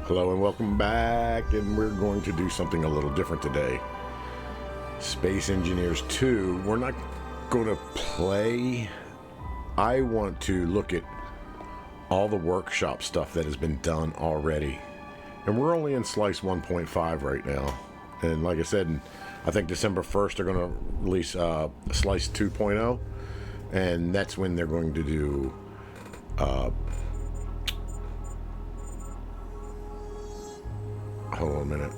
Hello and welcome back, and we're going to do something a little different today. Space Engineers 2, we're not going to play. I want to look at all the workshop stuff that has been done already. And we're only in Slice 1.5 right now. And like I said, I think December 1st they're going to release Slice 2.0, and that's when they're going to do hold on a minute.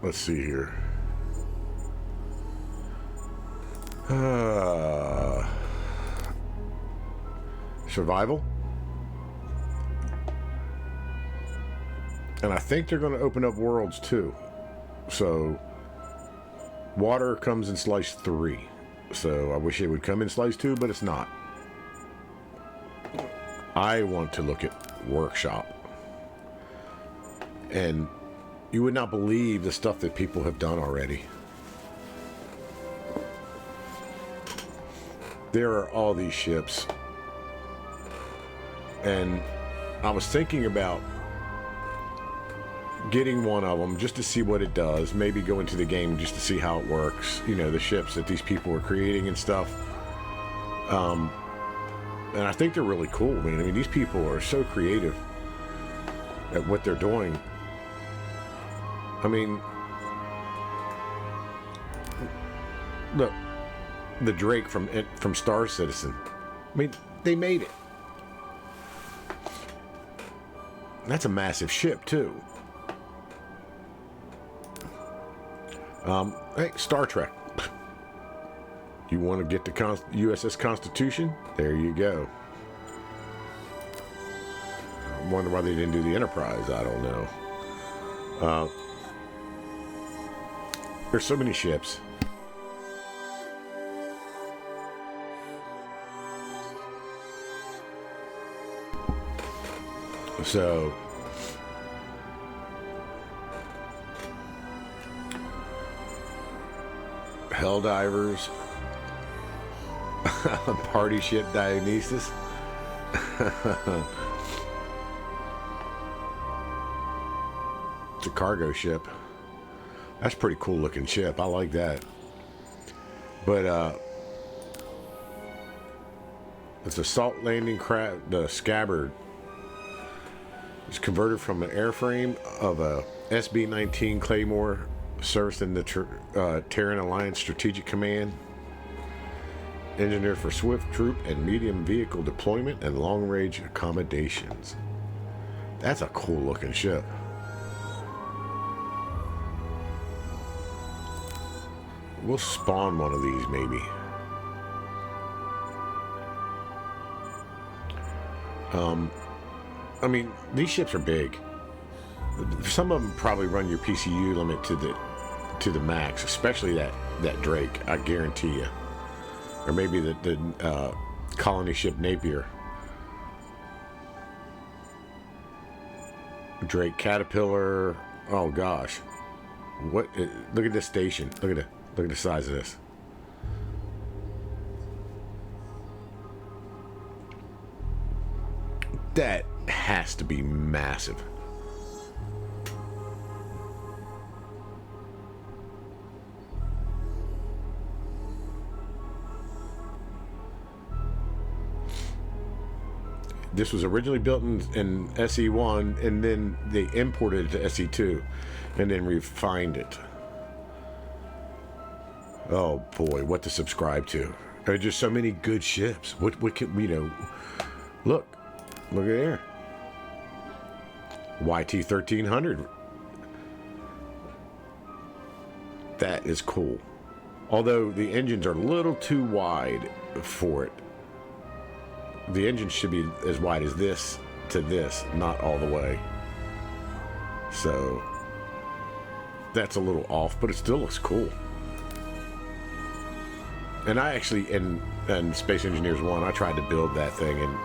Let's see here. Survival. And I think they're going to open up worlds too. So water comes in Slice 3. So I wish it would come in Slice 2, but it's not. I want to look at workshop. And you would not believe the stuff that people have done already. There are all these ships. And I was thinking about getting one of them just to see what it does. Maybe go into the game just to see how it works. You know, the ships that these people are creating and stuff. And I think they're really cool, man. I mean, these people are so creative at what they're doing. I mean, look, the Drake from Star Citizen. I mean, they made it. That's a massive ship too. Hey, Star Trek. You want to get the USS Constitution? There you go. I wonder why they didn't do the Enterprise. I don't know. There's so many ships. So Helldivers, party ship Dionysus. It's a cargo ship. That's a pretty cool looking ship. I like that. But it's a salt landing craft. The Scabbard is converted from an airframe of a SB-19 Claymore, serviced in the Terran Alliance Strategic Command. Engineered for swift troop and medium vehicle deployment and long-range accommodations. That's a cool looking ship. We'll spawn one of these, maybe. I mean, these ships are big. Some of them probably run your PCU limit to the max, especially that Drake. I guarantee you. Or maybe the colony ship Napier. Drake Caterpillar. Oh gosh, what? Look at this station. Look at the size of this. That has to be massive. This was originally built in SE1, and then they imported it to SE2 and then refined it. Oh boy, what to subscribe to. There are just so many good ships. What can, you know, look at there. YT 1300. That is cool. Although the engines are a little too wide for it. The engine should be as wide as this to this, not all the way. So that's a little off, but it still looks cool. And I actually, in Space Engineers 1, I tried to build that thing, and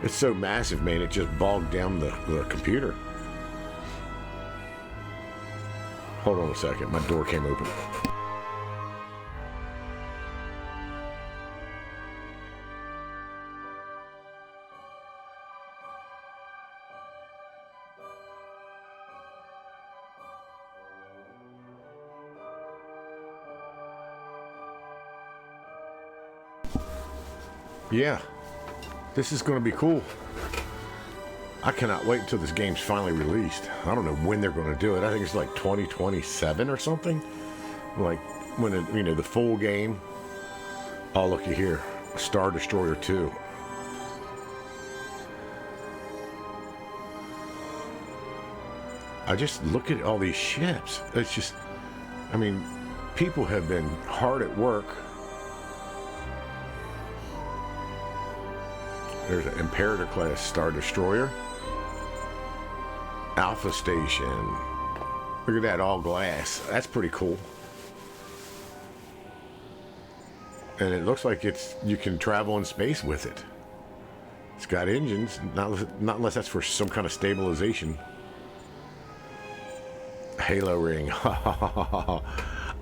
it's so massive, man, it just bogged down the computer. Hold on a second, my door came open. Yeah, this is going to be cool. I cannot wait until this game's finally released. I don't know when they're going to do it. I think it's like 2027 or something. Like when the full game. Oh, looky here, Star Destroyer 2. I just look at all these ships. It's just, I mean, people have been hard at work. There's an Imperator class Star Destroyer. Alpha Station. Look at that, all glass. That's pretty cool. And it looks like you can travel in space with it. It's got engines, not unless that's for some kind of stabilization. Halo ring. I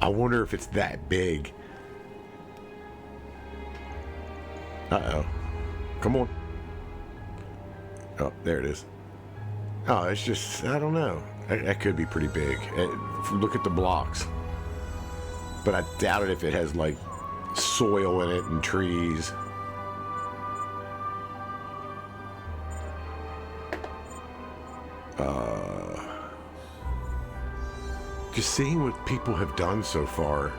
wonder if it's that big. Uh-oh. Come on. Oh, there it is. Oh, it's just, I don't know. That could be pretty big. Look at the blocks. But I doubt it if it has, like, soil in it and trees. Just seeing what people have done so far.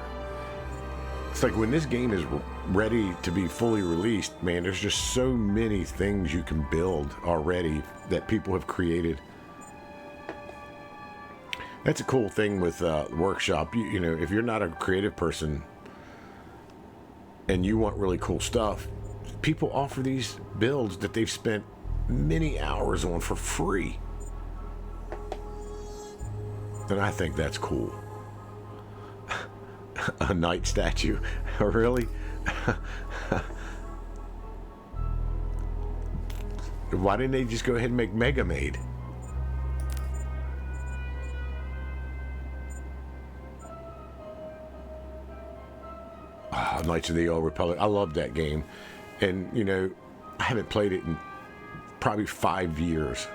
It's like when this game is ready to be fully released, man, there's just so many things you can build already that people have created. That's a cool thing with Workshop. You know, if you're not a creative person and you want really cool stuff, people offer these builds that they've spent many hours on for free. And I think that's cool. A knight statue. Really? Why didn't they just go ahead and make Mega Maid? Knights of the Old Republic. I love that game. And, you know, I haven't played it in probably 5 years.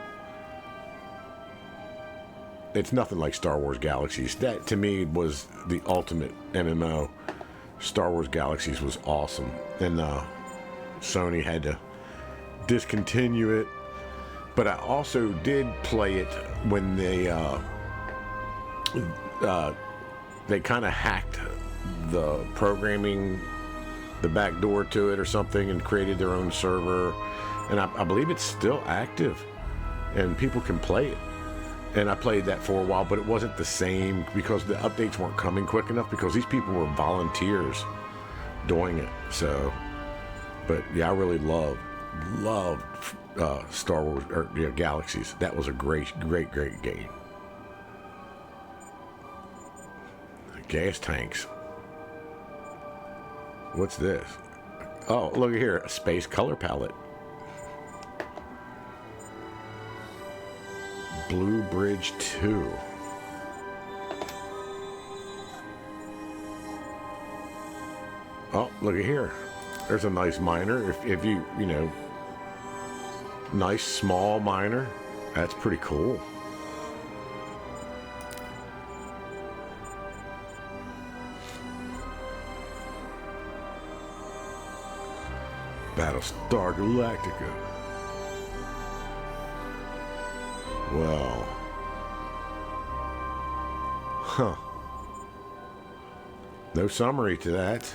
It's nothing like Star Wars Galaxies. That, to me, was the ultimate MMO. Star Wars Galaxies was awesome. And Sony had to discontinue it. But I also did play it when they kind of hacked the programming, the back door to it or something, and created their own server. And I believe it's still active. And people can play it. And I played that for a while, but it wasn't the same because the updates weren't coming quick enough because these people were volunteers doing it. So, but yeah, I really loved Star Wars or Galaxies. That was a great game. Gas tanks. What's this? Oh, look at here, a space color palette. Blue Bridge 2. Oh, look at here. There's a nice miner. If you know, nice small miner. That's pretty cool. Battlestar Galactica. Well, huh. No summary to that.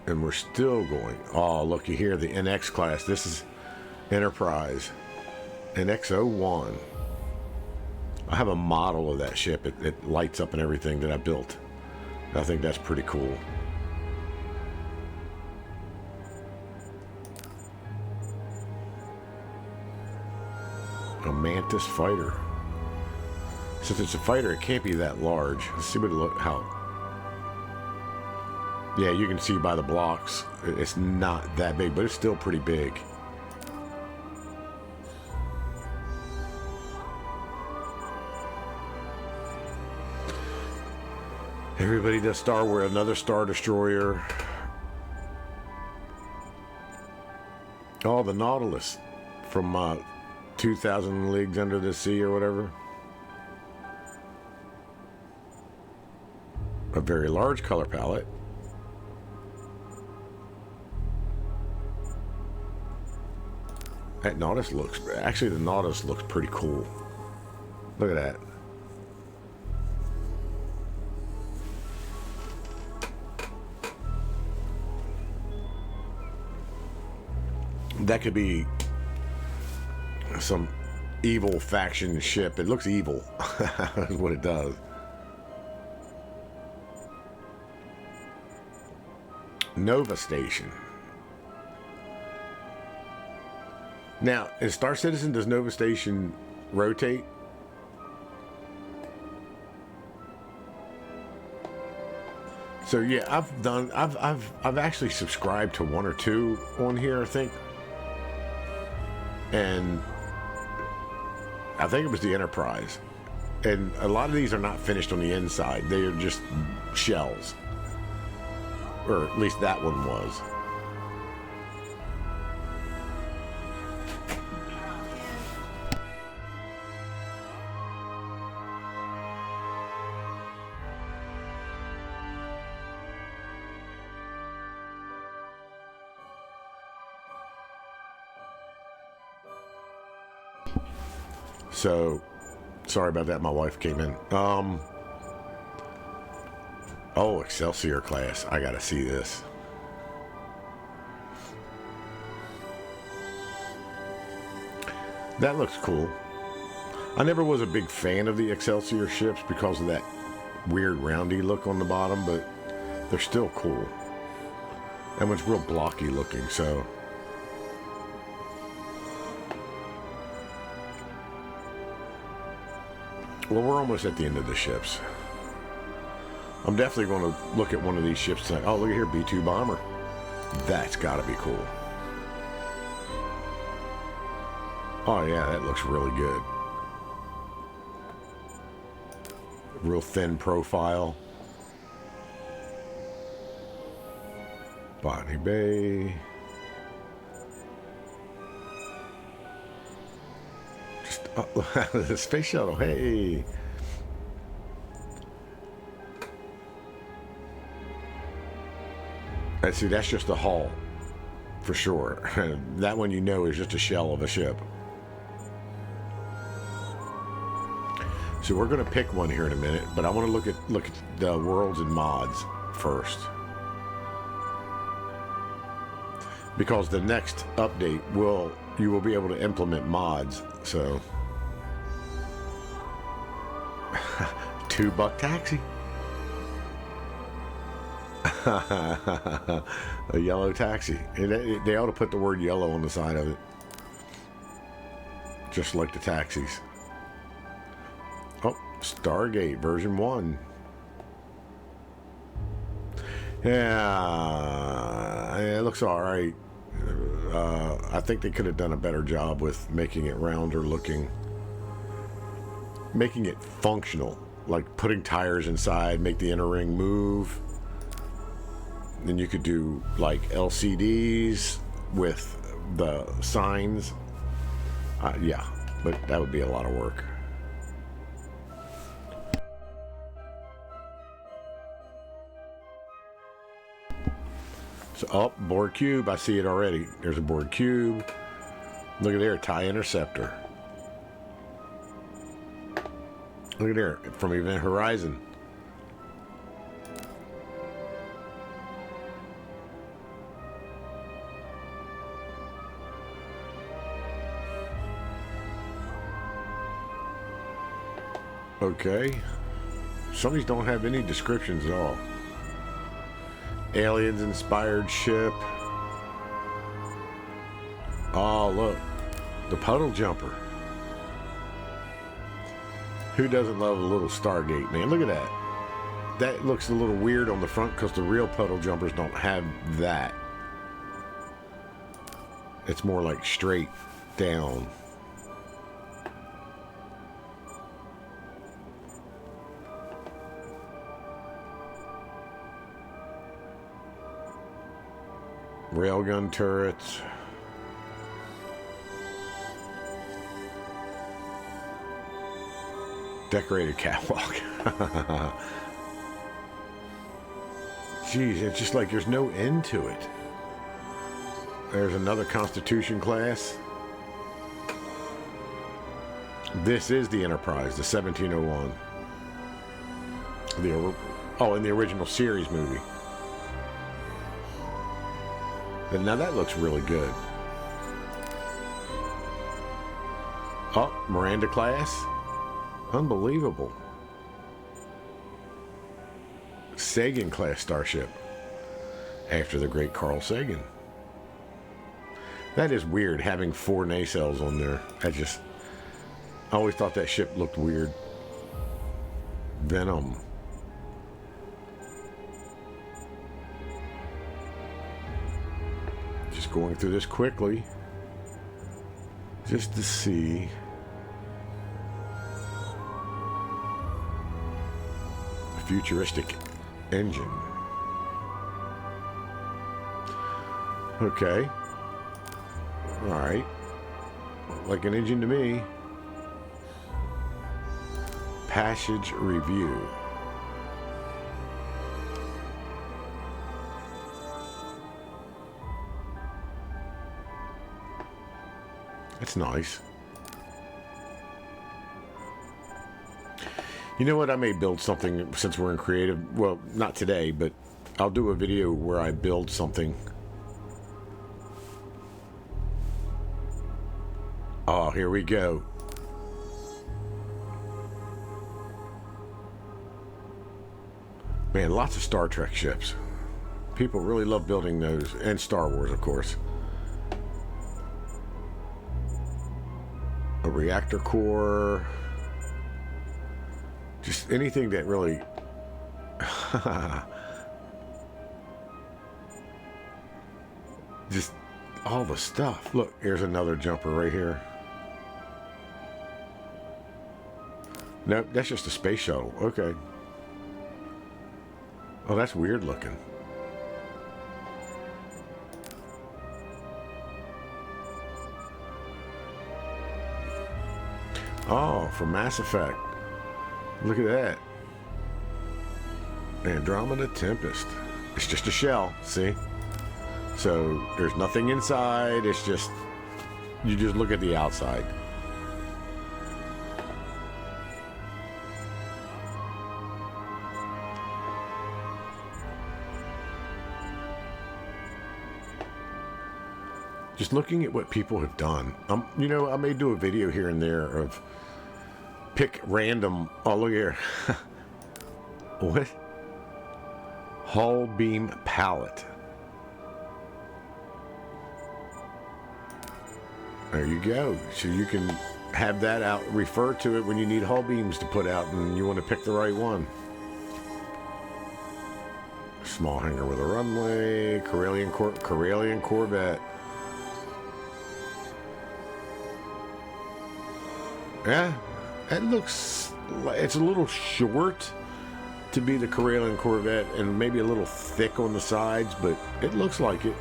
And we're still going. Oh, looky here, the NX class. This is Enterprise. NX-01. I have a model of that ship. It lights up and everything that I built. I think that's pretty cool. A Mantis fighter. Since it's a fighter, it can't be that large. Let's see what it look how. Yeah, you can see by the blocks, it's not that big, but it's still pretty big. Everybody does Star Wars, another Star Destroyer. Oh, the Nautilus from 2,000 Leagues Under the Sea or whatever. a very large color palette. That Nautilus looks, actually the Nautilus looks pretty cool. Look at that. That could be some evil faction ship. It looks evil. Is what it does. Nova Station. Now, in Star Citizen, does Nova Station rotate? So yeah, I've actually subscribed to one or two on here, I think. And I think it was the Enterprise. And a lot of these are not finished on the inside. They are just shells. Or at least that one was. So, sorry about that. My wife came in. Oh, Excelsior class. I gotta see this. That looks cool. I never was a big fan of the Excelsior ships because of that weird roundy look on the bottom, but they're still cool. That one's real blocky looking, so... Well, we're almost at the end of the ships. I'm definitely going to look at one of these ships tonight. Oh, look at here, B-2 bomber. That's got to be cool. Oh, yeah, that looks really good. Real thin profile. Botany Bay. The space shuttle, hey. And see, that's just a hull, for sure. That one, you know, is just a shell of a ship. So we're going to pick one here in a minute, but I want to look at the worlds and mods first, because the next update you will be able to implement mods. So. $2 taxi. A yellow taxi. They ought to put the word yellow on the side of it. Just like the taxis. Oh, Stargate version 1. Yeah, it looks alright. I think they could have done a better job with making it rounder looking. Making it functional. Like putting tires inside, make the inner ring move. Then you could do like LCDs with the signs. Yeah, but that would be a lot of work. So, oh, Borg Cube, I see it already. There's a Borg Cube. Look at there, TIE Interceptor. Look at there, from Event Horizon. Okay. Some of these don't have any descriptions at all. Aliens inspired ship. Oh, look. The puddle jumper. Who doesn't love a little Stargate, man? Look at that. That looks a little weird on the front because the real puddle jumpers don't have that. It's more like straight down. Railgun turrets. Decorated catwalk. Geez, it's just like there's no end to it. There's another Constitution class. This is the Enterprise, the 1701. In the original series movie. And now that looks really good. Oh, Miranda class. Unbelievable. Sagan class starship. After the great Carl Sagan. That is weird, having 4 nacelles on there. I always thought that ship looked weird. Venom. Just going through this quickly. Just to see. A futuristic engine. Okay. Alright. Like an engine to me. Passage review. That's nice. You know what? I may build something since we're in creative. Well, not today, but I'll do a video where I build something. Oh, here we go. Man, lots of Star Trek ships. People really love building those. And Star Wars, of course. A reactor core. Just anything that really... Just all the stuff. Look, here's another jumper right here. Nope, that's just a space shuttle. Okay. Oh, that's weird looking. Oh, from Mass Effect. Look at that. Andromeda Tempest. It's just a shell, see? So there's nothing inside. It's just, you just look at the outside. Just looking at what people have done. You know, I may do a video here and there of pick random. Oh, look here. What? Hull beam pallet. There you go. So you can have that out, refer to it when you need hull beams to put out and you want to pick the right one. Small hangar with a runway. Corellian Corvette. Yeah, that looks, it's a little short to be the Corellian Corvette and maybe a little thick on the sides, but it looks like it.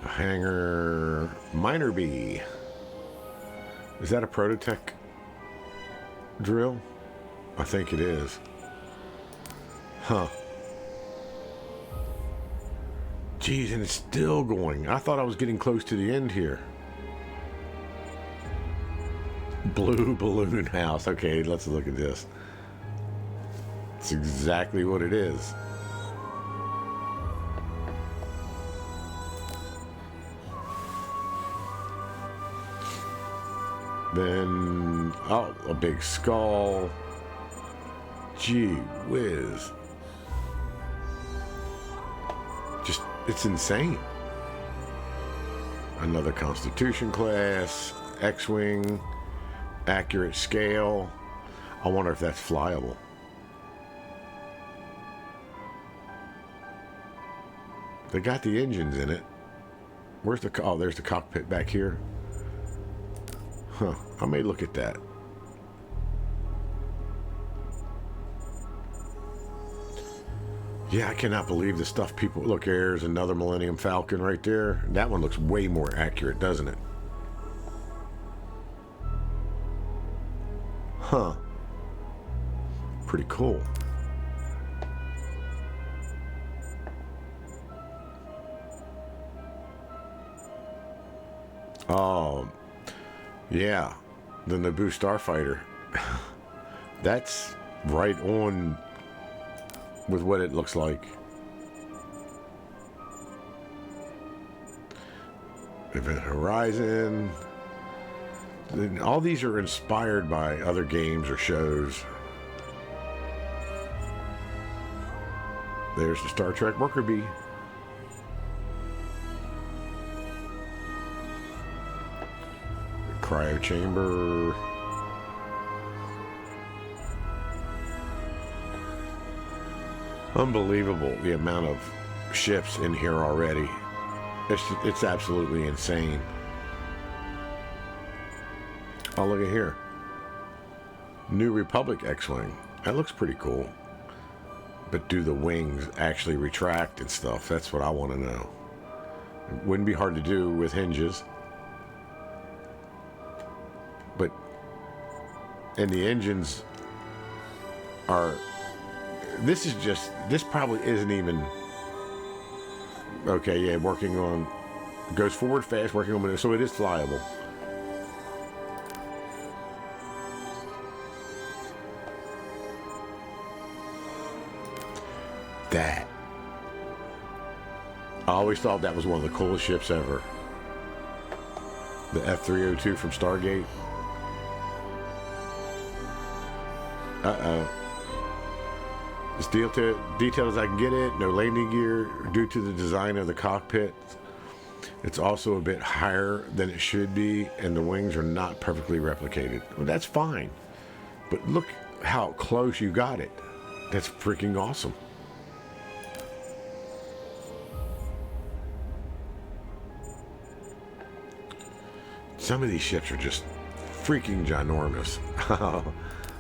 A hangar, Minor B. Is that a Prototech drill? I think it is. Huh. Geez, and it's still going. I thought I was getting close to the end here. Blue balloon house. Okay, let's look at this. It's exactly what it is. Then, oh, a big skull. Gee whiz. Just, it's insane. Another Constitution class, X-Wing, accurate scale. I wonder if that's flyable. They got the engines in it. Where's the, oh, there's the cockpit back here. Huh, I may look at that. Yeah, I cannot believe the stuff people... Look, there's another Millennium Falcon right there. That one looks way more accurate, doesn't it? Huh. Pretty cool. Oh, yeah. The Naboo Starfighter. That's right on with what it looks like. Event Horizon. All these are inspired by other games or shows. There's the Star Trek worker bee. Cryo chamber. Unbelievable the amount of ships in here already. It's absolutely insane. Oh, look at here. New Republic X-Wing. That looks pretty cool. But do the wings actually retract and stuff? That's what I want to know. It wouldn't be hard to do with hinges. But... And the engines are... This is just... This probably isn't even... Okay, yeah, working on... Goes forward fast, working on... So it is flyable. That. I always thought that was one of the coolest ships ever. The F-302 from Stargate. Uh-oh. As detailed as I can get it, no landing gear due to the design of the cockpit. It's also a bit higher than it should be, and the wings are not perfectly replicated. Well, that's fine. But look how close you got it. That's freaking awesome. Some of these ships are just freaking ginormous.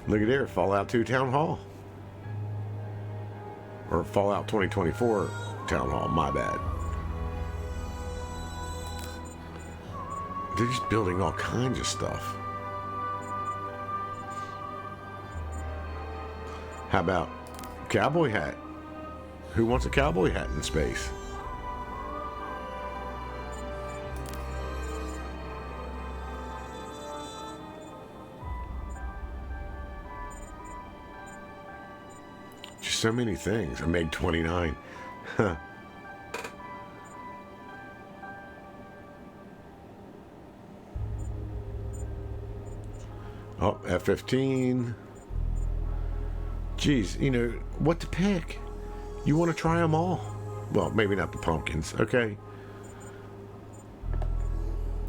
Look at there, Fallout 2 Town Hall. Or Fallout 2024 Town Hall, my bad. They're just building all kinds of stuff. How about cowboy hat? Who wants a cowboy hat in space? Just so many things. A MiG-29. Huh. Oh, F-15. Geez, you know, what to pick? You want to try them all. Well, maybe not the pumpkins, okay?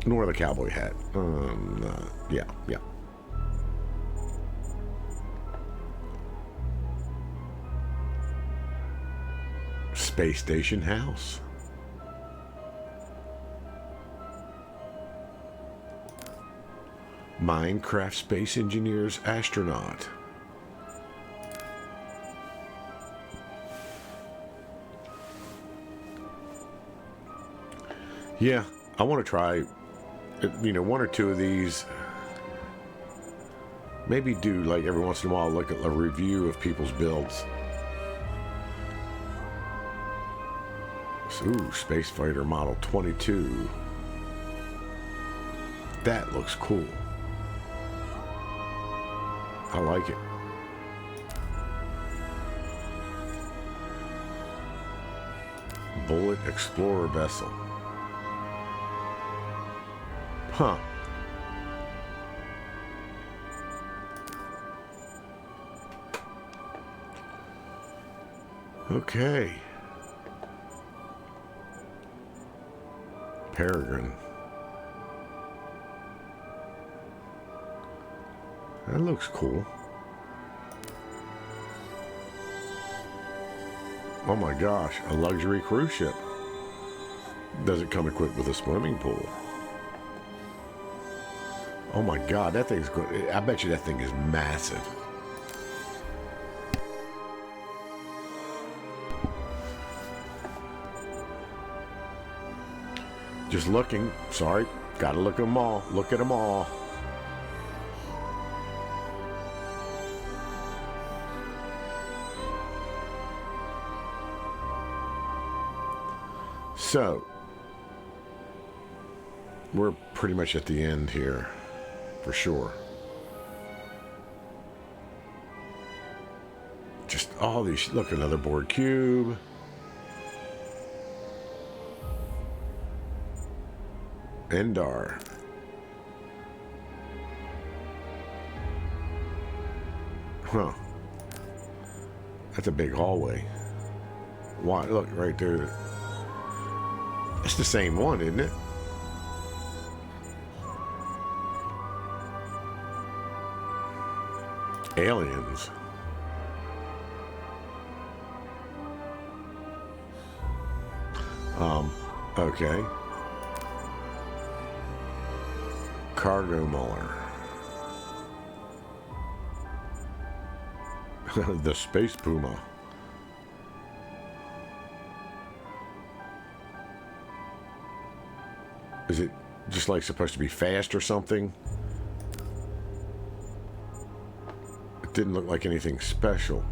Nor the cowboy hat. Yeah. Space Station House. Minecraft Space Engineers Astronaut. Yeah, I want to try, you know, one or two of these. Maybe do, like, every once in a while, look at a review of people's builds. Ooh, Space Fighter Model 22. That looks cool. I like it. Bullet Explorer Vessel. Huh. Okay. Peregrine. That looks cool. Oh my gosh, a luxury cruise ship. Does it come equipped with a swimming pool? Oh my god, that thing's good. I bet you that thing is massive. Just looking. Sorry. Gotta look at them all. Look at them all. So, we're pretty much at the end here, for sure. Just all these. Look, another board cube. Endar. Huh. That's a big hallway. Why? Look, right there. It's the same one, isn't it? Aliens. Okay. Cargo Mauler. The Space Puma. Is it just like supposed to be fast or something? It didn't look like anything special.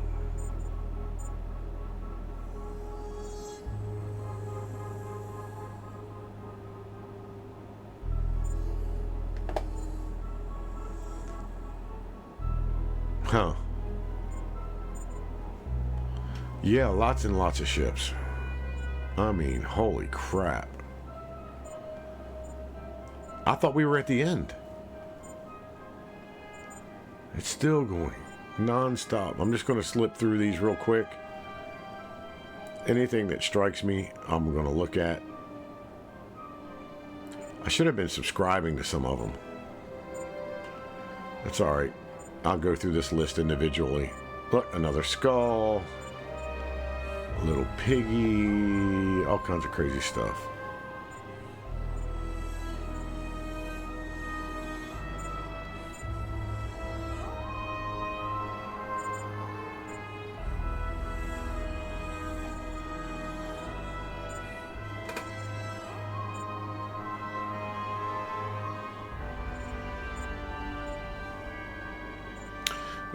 Huh. Yeah, lots and lots of ships. I mean, holy crap. I thought we were at the end. It's still going non-stop. I'm just going to slip through these real quick. Anything that strikes me, I'm going to look at. I should have been subscribing to some of them. That's all right. I'll go through this list individually. Look, another skull. A little piggy. All kinds of crazy stuff.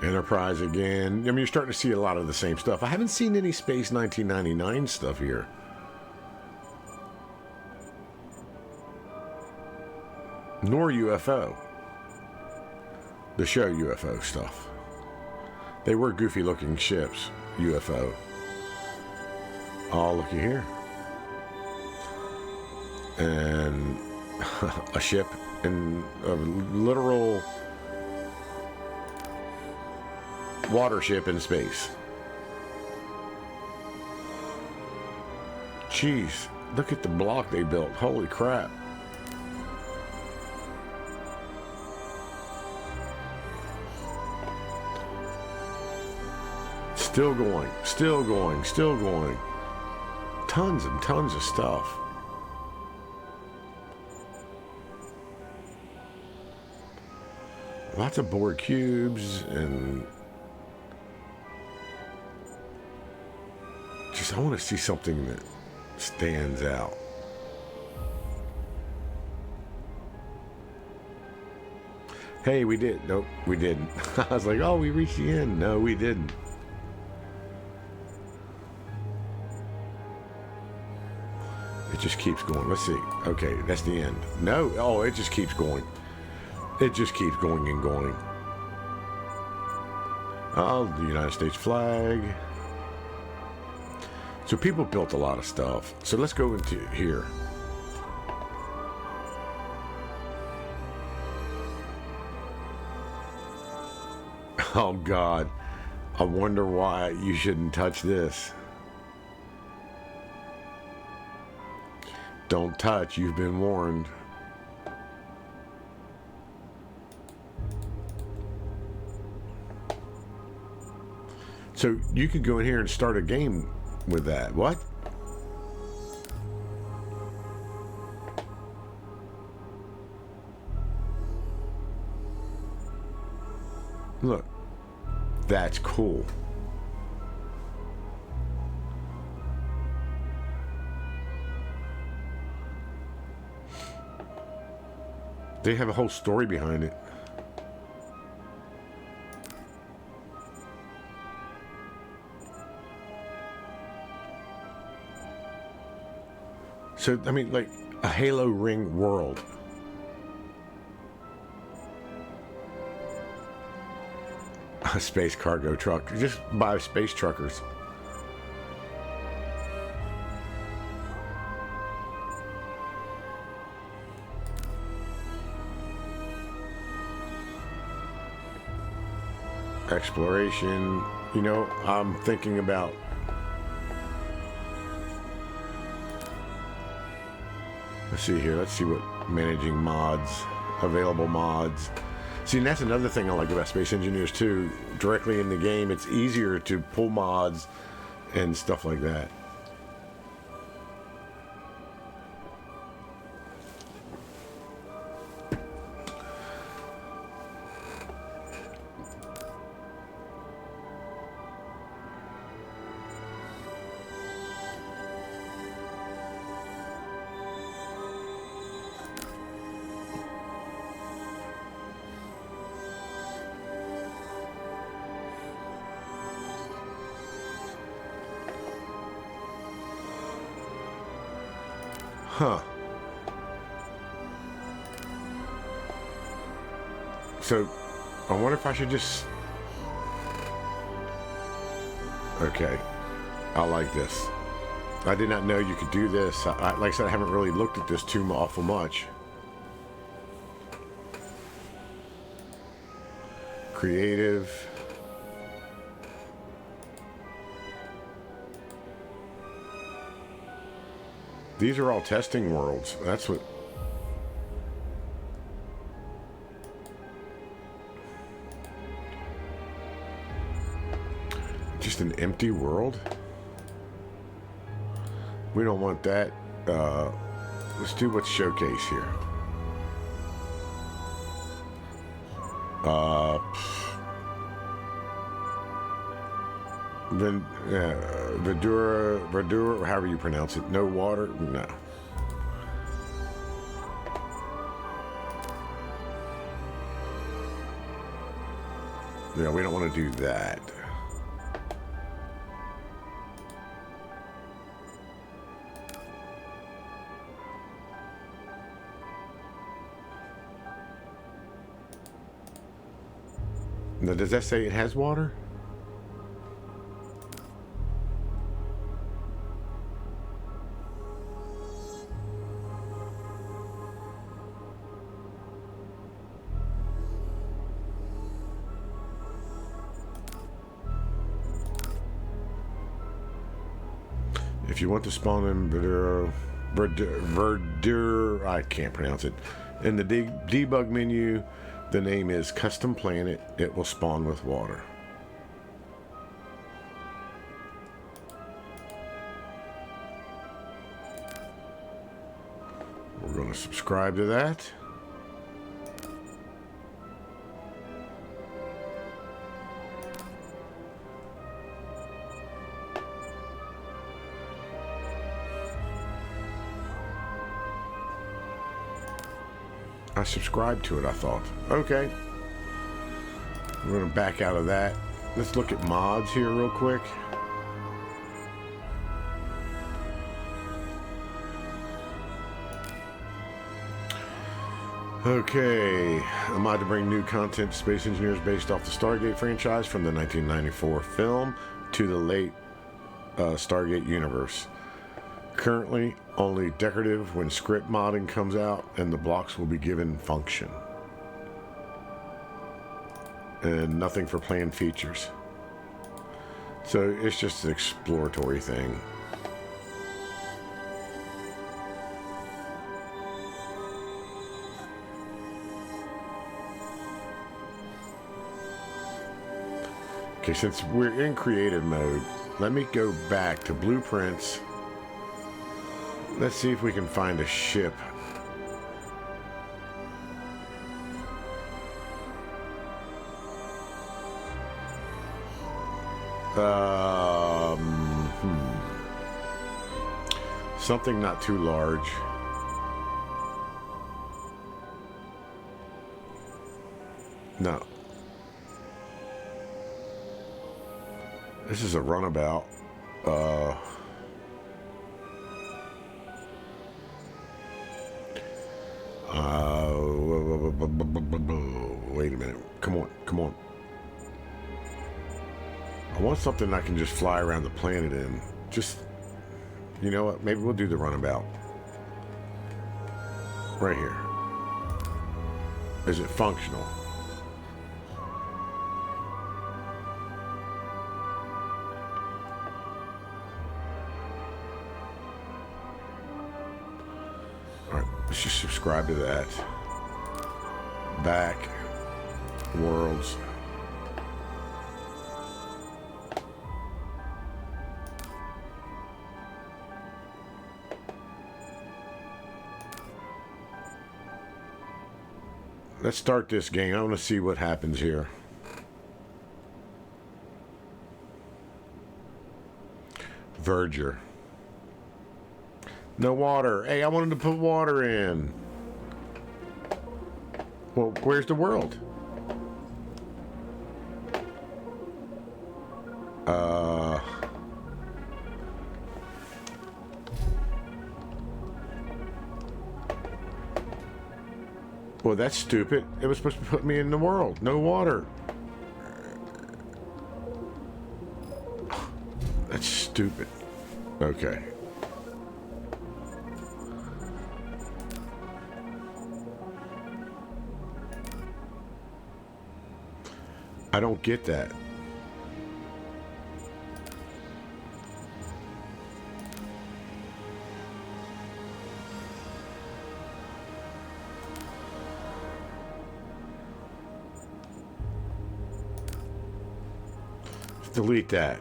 Enterprise again. I mean, you're starting to see a lot of the same stuff. I haven't seen any Space 1999 stuff here. Nor UFO. The show UFO stuff. They were goofy looking ships. UFO. Oh, looky here. And a ship in a literal water ship in space. Jeez, look at the block they built. Holy crap. Still going, still going, still going. Tons and tons of stuff. Lots of board cubes and I want to see something that stands out. Hey, we did. Nope, we didn't. I was like, oh, we reached the end. No, we didn't. It just keeps going. Let's see. Okay, that's the end. No, oh, it just keeps going. It just keeps going and going. Oh, the United States flag. So people built a lot of stuff. So let's go into here. Oh God, I wonder why you shouldn't touch this. Don't touch, you've been warned. So you could go in here and start a game with that. What? Look, that's cool. They have a whole story behind it. So, I mean, like a Halo Ring world. A space cargo truck. Just buy space truckers. Exploration. You know, I'm thinking about let's see here. Let's see what managing mods, available mods. See, and that's another thing I like about Space Engineers 2. Directly in the game, it's easier to pull mods and stuff like that. Huh. So, I wonder if I should just... Okay. I like this. I did not know you could do this. Like I said, I haven't really looked at this too awful much. Creative. These are all testing worlds. That's what... Just an empty world? We don't want that. Let's do what's showcase here. Then Verdura, however you pronounce it. No water? No. Yeah, we don't want to do that. Now, does that say it has water? If you want to spawn in Verdure, I can't pronounce it. In the debug menu, the name is Custom Planet. It will spawn with water. We're going to subscribe to that. I subscribed to it, I thought. Okay. We're going to back out of that. Let's look at mods here real quick. Okay. A mod to bring new content to Space Engineers based off the Stargate franchise from the 1994 film to the late Stargate universe. Currently, only decorative when script modding comes out, and the blocks will be given function. And nothing for planned features. So it's just an exploratory thing. Okay, since we're in creative mode, let me go back to blueprints. Let's see if we can find a ship. Something not too large. No. This is a runabout. Wait a minute. Come on, come on. I want something I can just fly around the planet in. Just, you know what? Maybe we'll do the runabout. Right here. Is it functional? Alright, let's just subscribe to that. Back. Worlds. Let's start this game. I want to see what happens here. Verger. No water. Hey, I wanted to put water in. Well, where's the world? Well, that's stupid. It was supposed to put me in the world. No water. That's stupid. Okay. I don't get that. Delete that.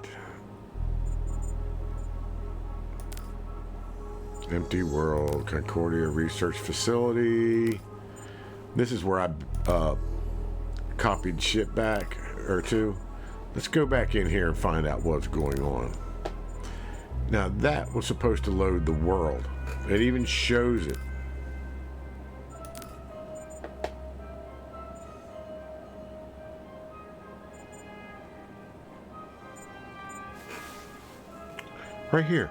Empty world, Concordia Research Facility. This is where I copied shit back or two. Let's go back in here and find out what's going on. Now that was supposed to load the world. It even shows it. Right here.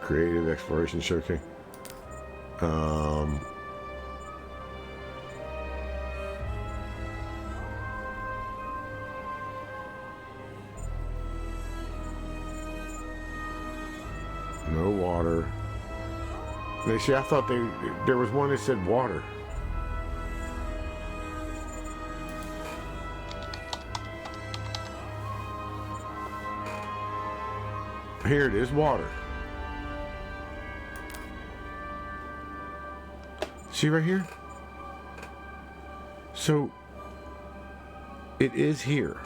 Creative Exploration Showcase. No water. They see, I thought there was one that said water. Here it is, water. See right here? So, it is here.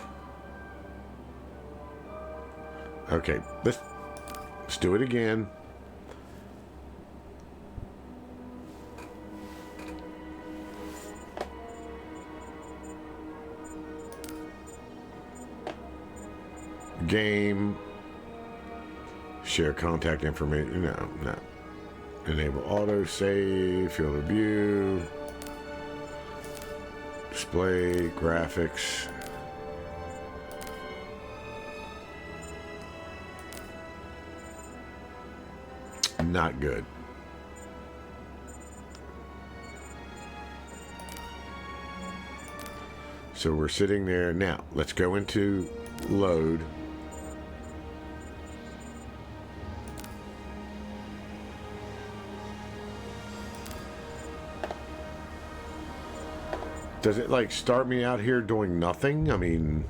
Okay, let's do it again. Game. Share contact information. No. Enable auto save, field of view, display, graphics. Not good. So we're sitting there. Now, let's go into load. Does it like start me out here doing nothing? I mean,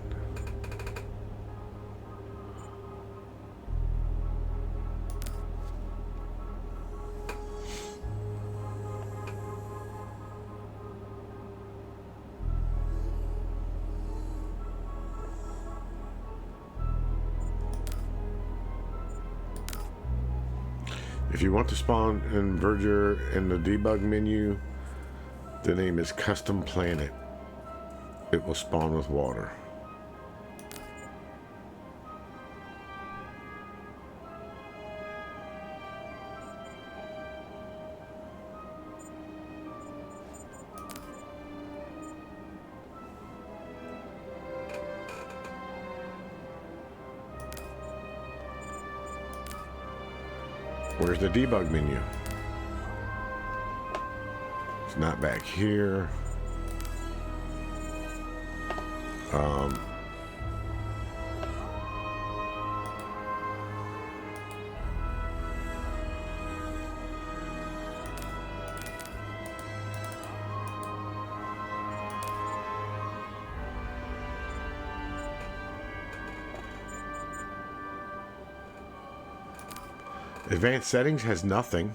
if you want to spawn in Verger in the debug menu, the name is Custom Planet. It will spawn with water. Where's the debug menu? It's not back here. Advanced settings has nothing.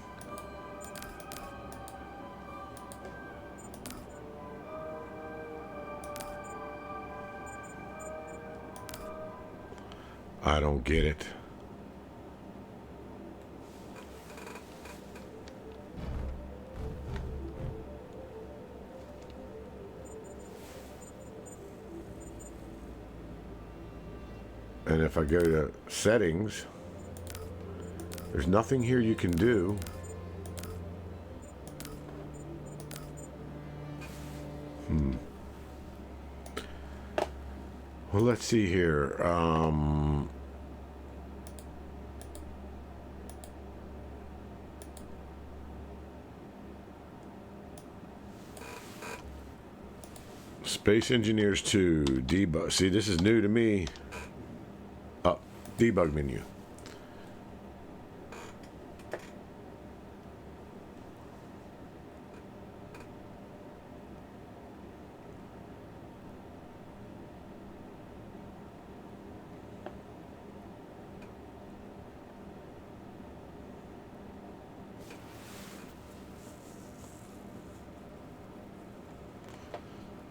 I don't get it. And if I go to settings, there's nothing here you can do. Well, let's see here. Space Engineers 2, debug. See, this is new to me. Debug menu.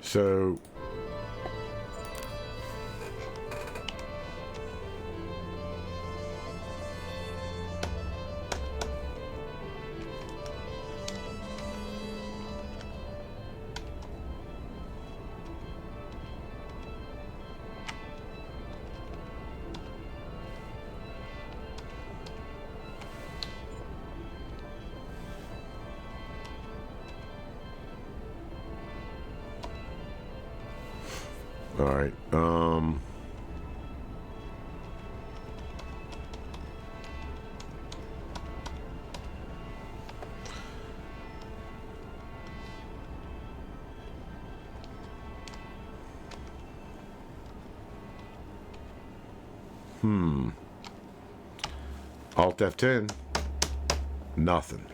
So all right. Alt F10. Nothing.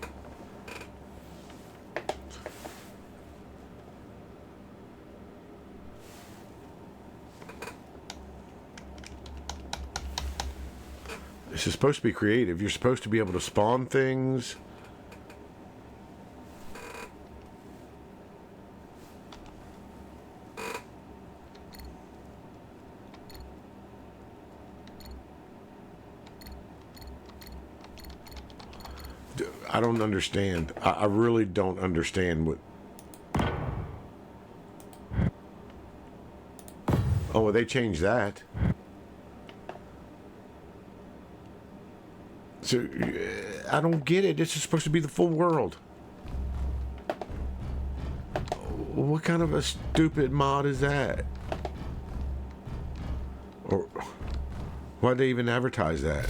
This is supposed to be creative. You're supposed to be able to spawn things. I don't understand. I really don't understand what... Oh, well, they changed that. So, I don't get it. This is supposed to be the full world. What kind of a stupid mod is that? Or why'd they even advertise that?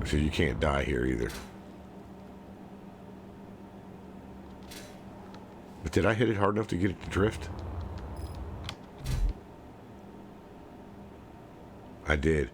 So you can't die here either. But did I hit it hard enough to get it to drift? I did.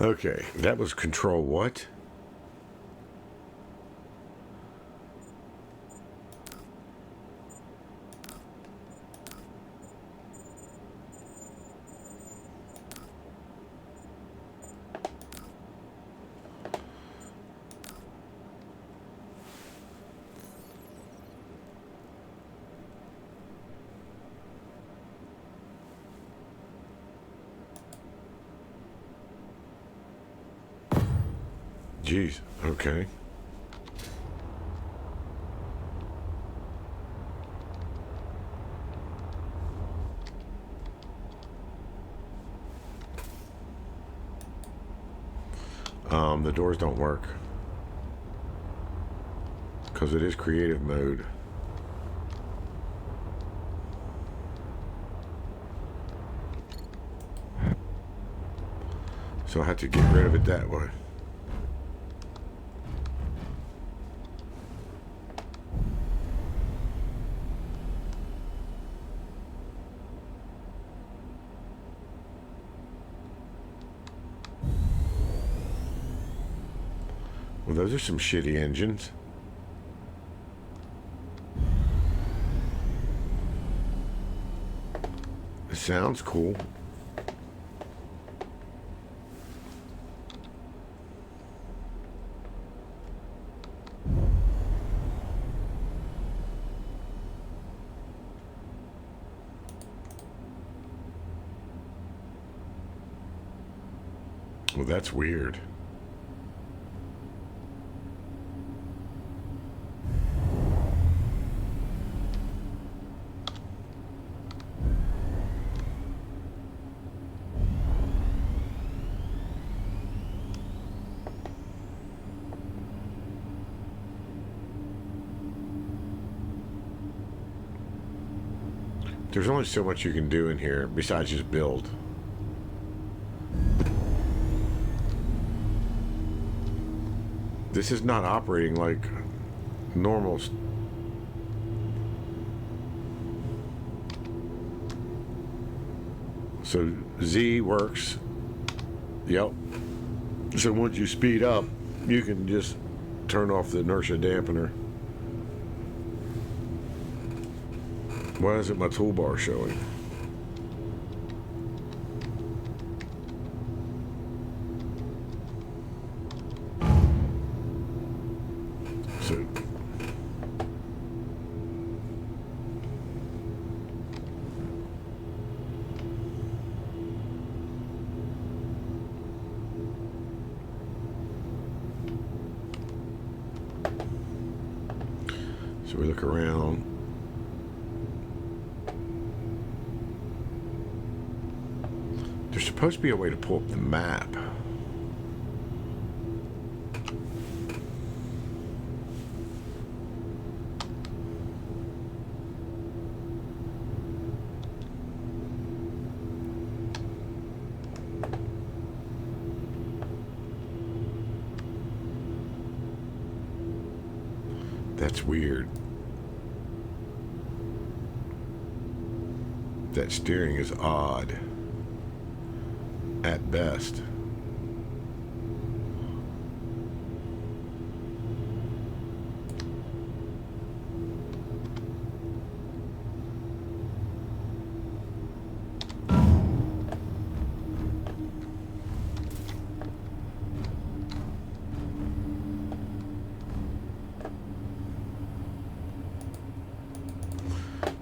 Okay, that was control what? Jeez, okay. The doors don't work. Because it is creative mode. So I have to get rid of it that way. Well, those are some shitty engines. It sounds cool. Well, that's weird. There's only so much you can do in here besides just build. This is not operating like normal. So Z works. Yep. So once you speed up, you can just turn off the inertia dampener. Why isn't my toolbar showing? So we look around. There's supposed to be a way to pull up the map. That's weird. That steering is odd. At best.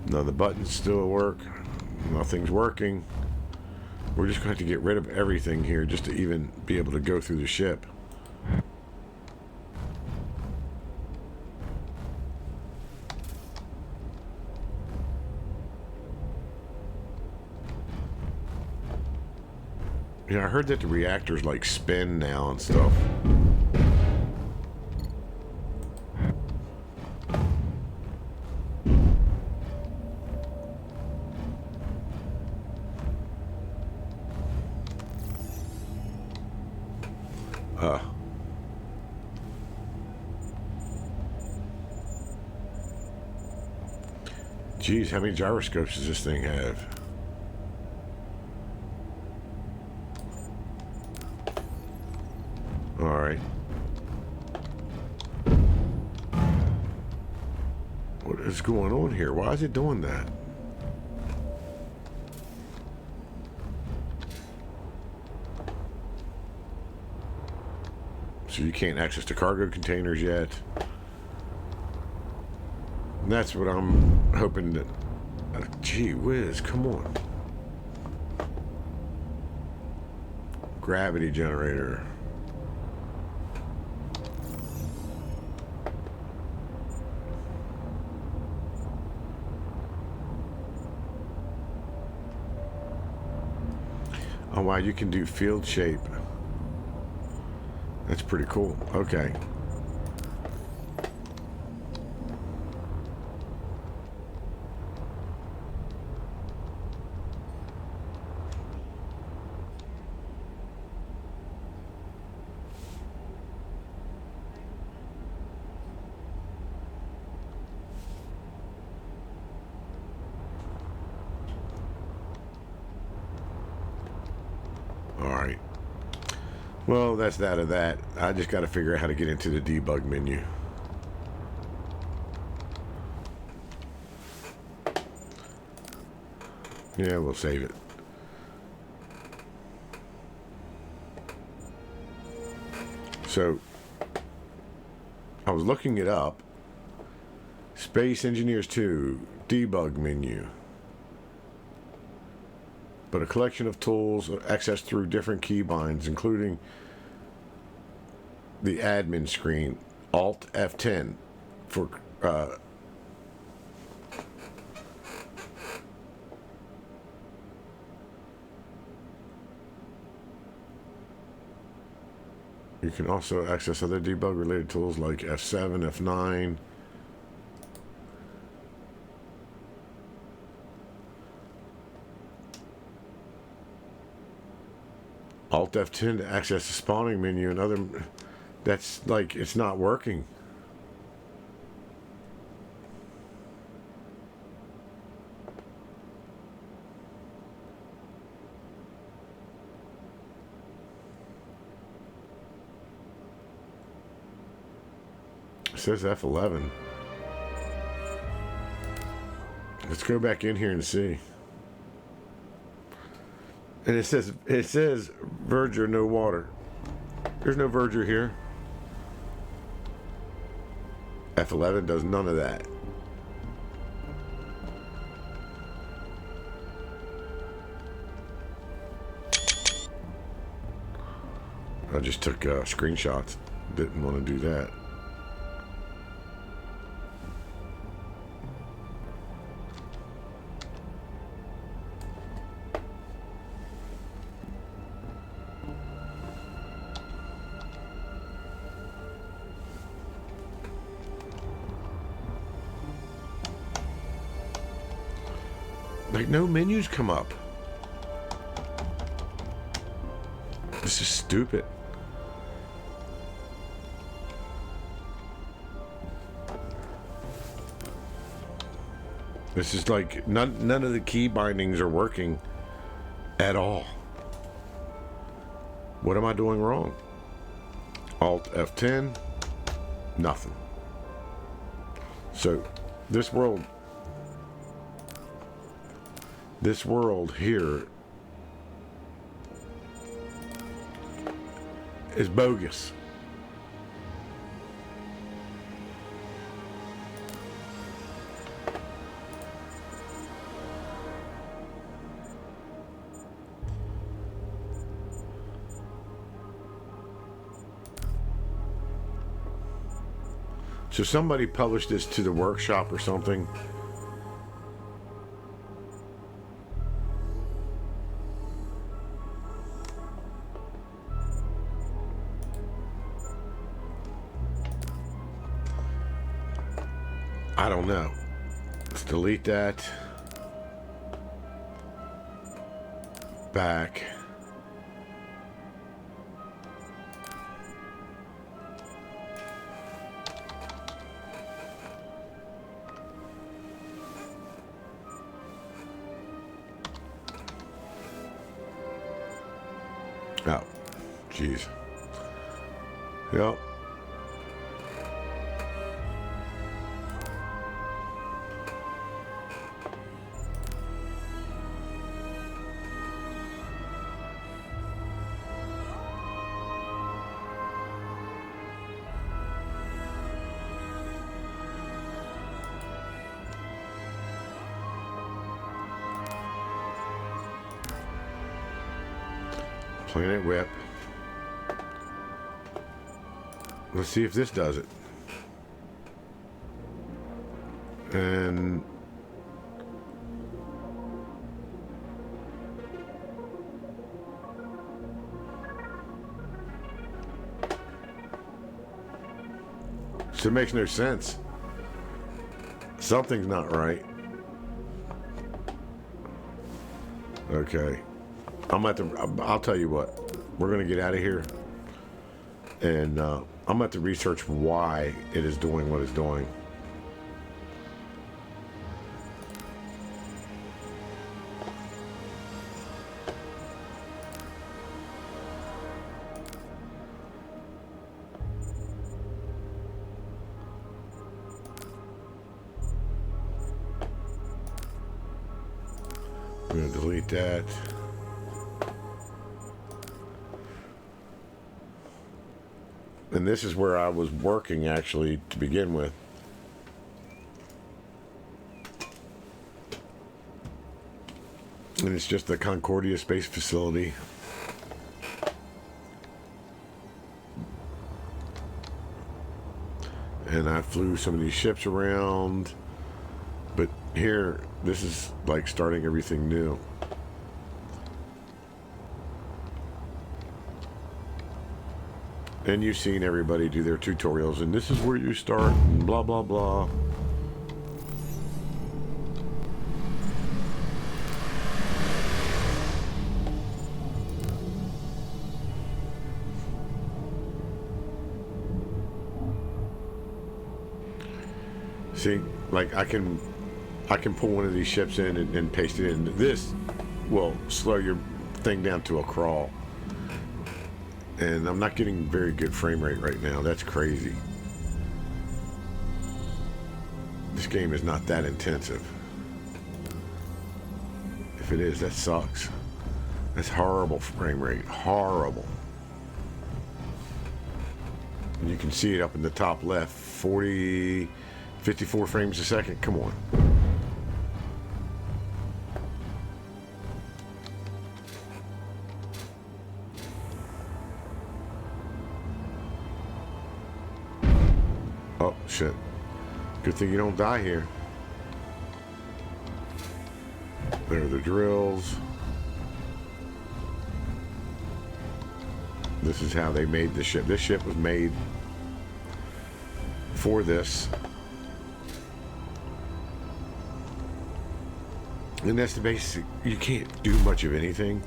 Now the buttons still work. Nothing's working. We're just going to have to get rid of everything here just to even be able to go through the ship. Yeah, I heard that the reactors like spin now and stuff. Geez, how many gyroscopes does this thing have? All right. What is going on here? Why is it doing that? So you can't access the cargo containers yet. And that's what I'm hoping that... gee whiz, come on. Gravity generator. Oh wow, you can do field shape. That's pretty cool. Okay. All right. Well, that's that of that. I just got to figure out how to get into the debug menu. Yeah, we'll save it. So, I was looking it up. Space Engineers 2 debug menu. But a collection of tools accessed through different keybinds, including the admin screen, Alt F10 for you can also access other debug related tools like F7, F9. Alt F10 to access the spawning menu and other. That's like, it's not working. It says F11. Let's go back in here and see. And it says Verger, no water. There's no Verger here. F11 does none of that. I just took screenshots. Didn't want to do that. Like, no menus come up. This is stupid. This is like none of the key bindings are working at all. What am I doing wrong? Alt F10, nothing. So this world here is bogus. So somebody published this to the workshop or something. I don't know. Let's delete that. Back. Oh, jeez. Yep. Planet Whip. Let's see if this does it. And It makes no sense. Something's not right. Okay. I'll tell you what. We're going to get out of here. And I'm going to have to research why it is doing what it's doing. I'm going to delete that. And this is where I was working actually to begin with. And it's just the Concordia Space Facility. And I flew some of these ships around. But here, this is like starting everything new. And you've seen everybody do their tutorials, and this is where you start, and blah, blah, blah. See, like I can pull one of these ships in and paste it in. This will slow your thing down to a crawl. And I'm not getting very good frame rate right now. That's crazy. This game is not that intensive. If it is, that sucks. That's horrible frame rate. Horrible. And you can see it up in the top left. 54 frames a second. Come on. Oh, shit. Good thing you don't die here. There are the drills. This is how they made the ship. This ship was made for this. And that's the basic. You can't do much of anything.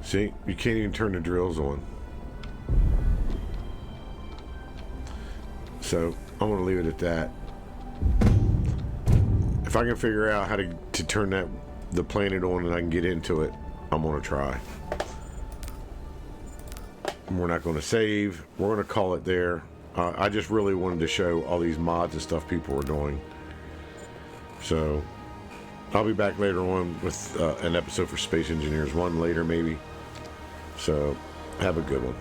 See, you can't even turn the drills on. So I'm going to leave it at that. If I can figure out how to turn the planet on and I can get into it, I'm going to try. We're not going to save. We're going to call it there. I just really wanted to show all these mods and stuff people were doing. So I'll be back later on with an episode for Space Engineers 1 later maybe. So have a good one.